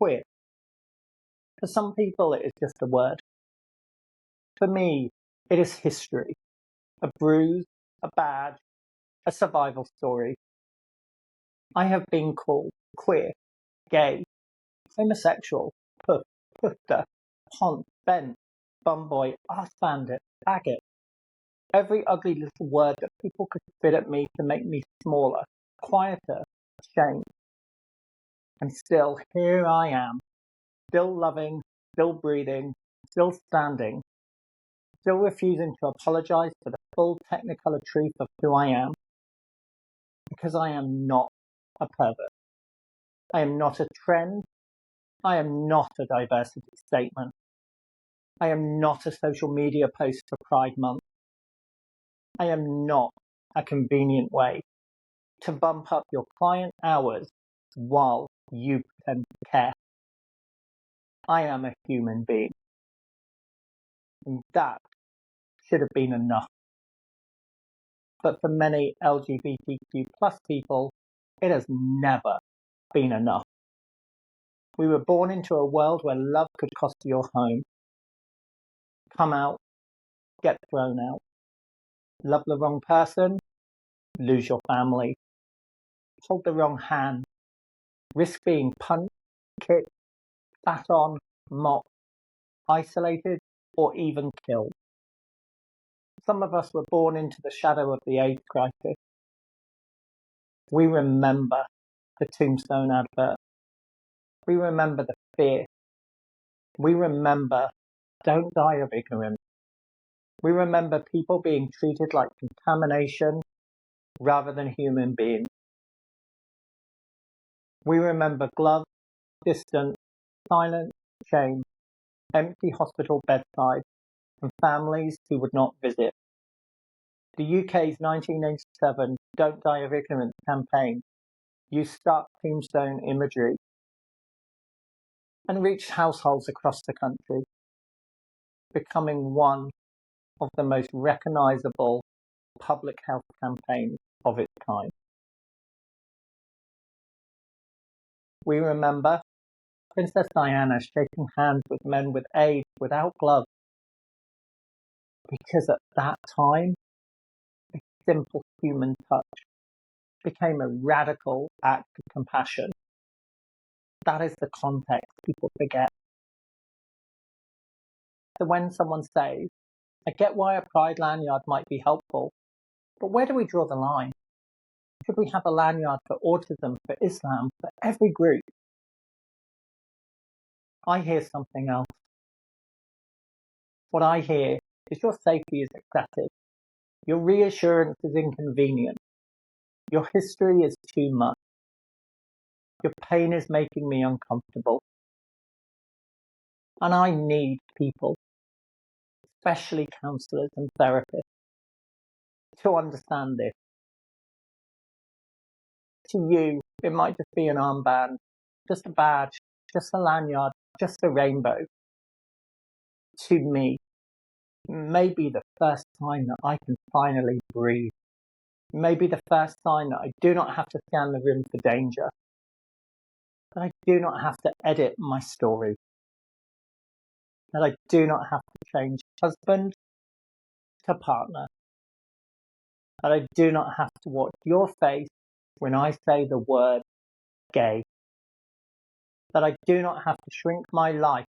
Queer. For some people, it is just a word. For me, it is history, a bruise, a badge, a survival story. I have been called queer, gay, homosexual, puffer, pont, bent, bumboy, arse bandit, faggot. Every ugly little word that people could spit at me to make me smaller, quieter, ashamed. And still, here I am, still loving, still breathing, still standing, still refusing to apologize for the full technicolor truth of who I am, because I am not a pervert. I am not a trend. I am not a diversity statement. I am not a social media post for Pride Month. I am not a convenient way to bump up your client hours while you pretend to care. I am a human being. And that should have been enough. But for many LGBTQ plus people, it has never been enough. We were born into a world where love could cost you your home. Come out, get thrown out. Love the wrong person, lose your family. Hold the wrong hand, risk being punched, kicked, spat on, mocked, isolated, or even killed. Some of us were born into the shadow of the AIDS crisis. We remember the Tombstone advert. We remember the fear. We remember don't die of ignorance. We remember people being treated like contamination rather than human beings. We remember gloves, distance, silence, shame, empty hospital bedsides, and families who would not visit. The UK's 1987 Don't Die of Ignorance campaign used stark tombstone imagery and reached households across the country, becoming one of the most recognisable public health campaigns of its kind. We remember Princess Diana shaking hands with men with AIDS without gloves, because at that time, a simple human touch became a radical act of compassion. That is the context people forget. So when someone says, I get why a pride lanyard might be helpful, but where do we draw the line? Should we have a lanyard for autism, for Islam, for every group? I hear something else. What I hear is your safety is excessive. Your reassurance is inconvenient. Your history is too much. Your pain is making me uncomfortable. And I need people, especially counsellors and therapists, to understand this. To you, it might just be an armband, just a badge, just a lanyard, just a rainbow. To me, maybe the first time that I can finally breathe. Maybe the first time that I do not have to scan the room for danger. That I do not have to edit my story. That I do not have to change husband to partner. That I do not have to watch your face when I say the word gay. That I do not have to shrink my life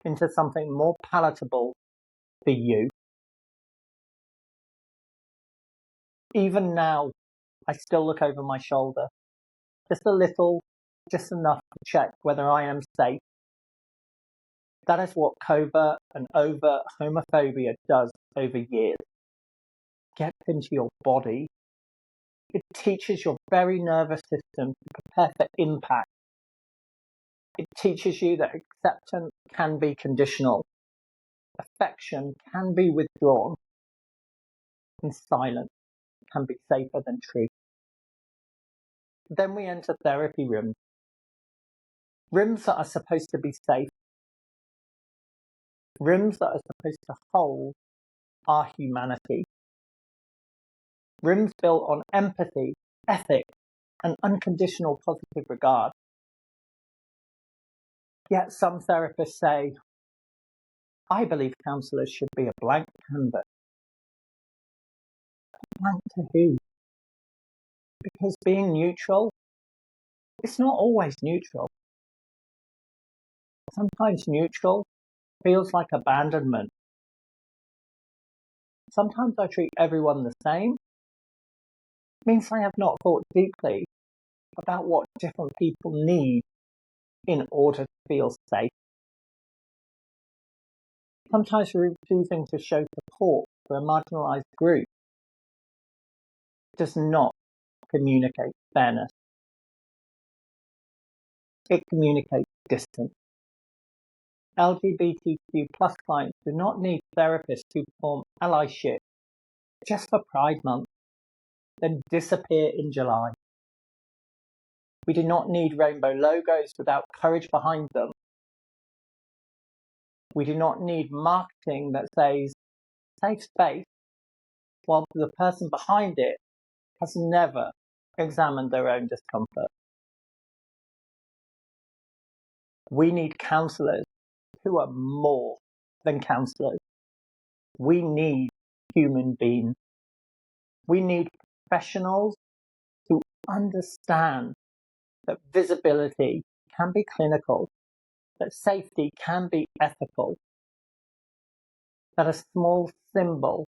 into something more palatable for you. Even now, I still look over my shoulder. Just a little, just enough to check whether I am safe. That is what covert and overt homophobia does over years. Gets into your body. It teaches your very nervous system to prepare for impact. It teaches you that acceptance can be conditional. Affection can be withdrawn. And silence can be safer than truth. Then we enter therapy rooms. Rooms that are supposed to be safe. Rooms that are supposed to hold our humanity. Rooms built on empathy, ethics, and unconditional positive regard. Yet some therapists say, I believe counsellors should be a blank canvas. Blank to who? Because being neutral, it's not always neutral. Sometimes neutral feels like abandonment. Sometimes I treat everyone the same. It means I have not thought deeply about what different people need in order to feel safe. Sometimes refusing to show support for a marginalised group does not communicate fairness. It communicates distance. LGBTQ plus clients do not need therapists who perform allyship just for Pride Month, then disappear in July. We do not need rainbow logos without courage behind them. We do not need marketing that says safe space while the person behind it has never examined their own discomfort. We need counsellors who are more than counsellors. We need human beings. We need professionals who understand that visibility can be clinical, that safety can be ethical, that a small symbol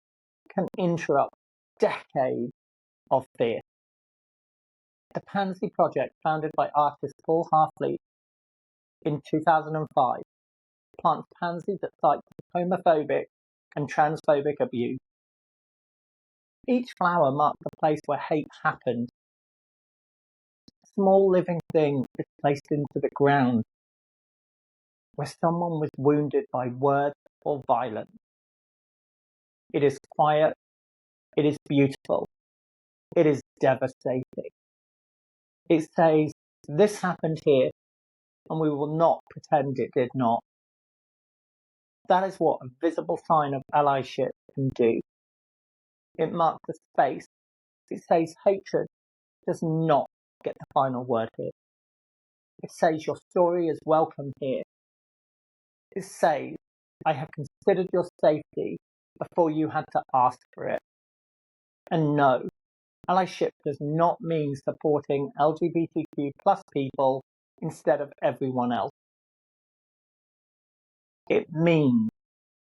can interrupt decades of fear. The Pansy Project, founded by artist Paul Harfleet in 2005, plants pansies at sites of homophobic and transphobic abuse. Each flower marks a place where hate happened. A small living thing is placed into the ground where someone was wounded by words or violence. It is quiet, it is beautiful, it is devastating. It says, this happened here, and we will not pretend it did not. That is what a visible sign of allyship can do. It marks a space. It says hatred does not get the final word here. It says your story is welcome here. It says, I have considered your safety before you had to ask for it. And no, allyship does not mean supporting LGBTQ plus people instead of everyone else. It means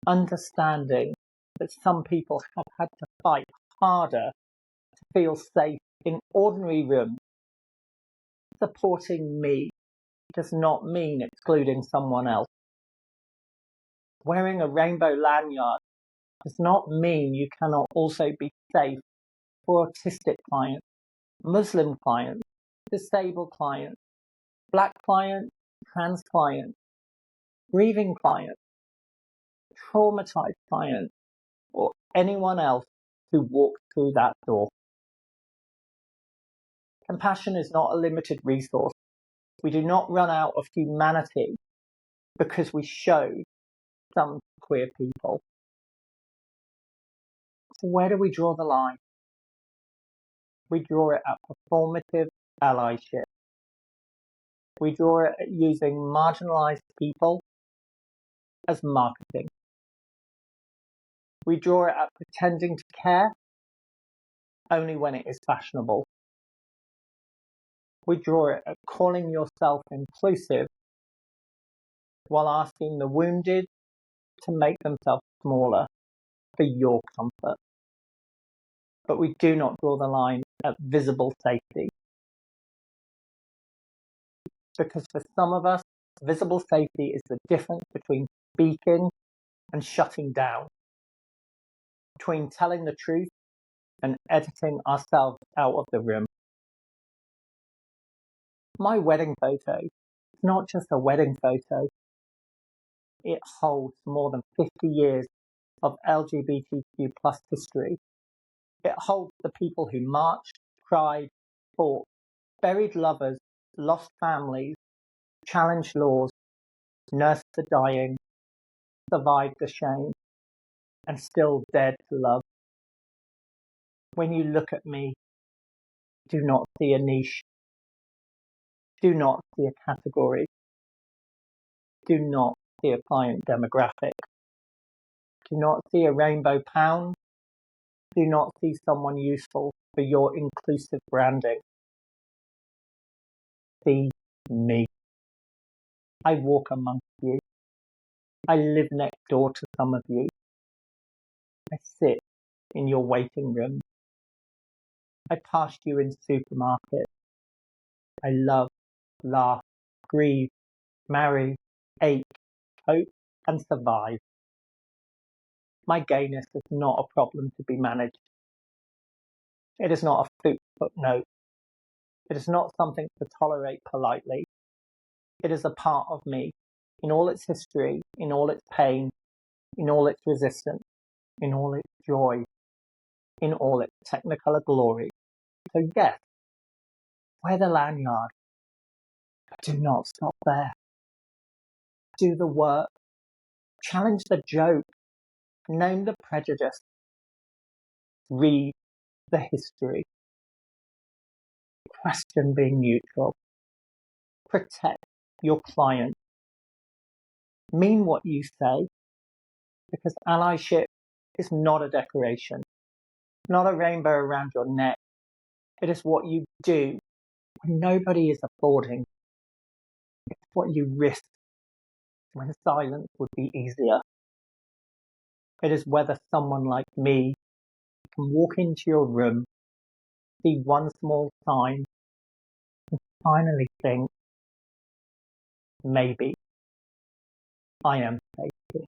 understanding that some people have had to fight harder to feel safe in ordinary rooms. Supporting me does not mean excluding someone else. Wearing a rainbow lanyard does not mean you cannot also be safe for autistic clients, Muslim clients, disabled clients, Black clients, trans clients, grieving clients, traumatized clients, or anyone else who walks through that door. Compassion is not a limited resource. We do not run out of humanity because we show some queer people. So where do we draw the line? We draw it at performative allyship. We draw it at using marginalized people as marketing. We draw it at pretending to care only when it is fashionable. We draw it at calling yourself inclusive while asking the wounded to make themselves smaller for your comfort. But we do not draw the line at visible safety. Because for some of us, visible safety is the difference between speaking and shutting down, between telling the truth and editing ourselves out of the room. My wedding photo is not just a wedding photo. It holds more than 50 years of LGBTQ plus history. It holds the people who marched, cried, fought, buried lovers, lost families, challenged laws, nursed the dying, survived the shame, and still dared to love. When you look at me, do not see a niche. Do not see a category. Do not see a client demographic. Do not see a rainbow pound. Do not see someone useful for your inclusive branding. See me. I walk amongst you. I live next door to some of you. I sit in your waiting room. I pass you in supermarkets. I love, laugh, grieve, marry, ache, hope, and survive. My gayness is not a problem to be managed. It is not a footnote. It is not something to tolerate politely. It is a part of me, in all its history, in all its pain, in all its resistance, in all its joy, in all its technicolor glory. So yes, wear the lanyard, but do not stop there. Do the work, challenge the joke, name the prejudice, read the history, question being neutral, protect your client, mean what you say, because allyship is not a decoration, not a rainbow around your neck. It is what you do when nobody is applauding. It's what you risk when silence would be easier. It is whether someone like me can walk into your room, see one small sign, and finally think, maybe I am safe here.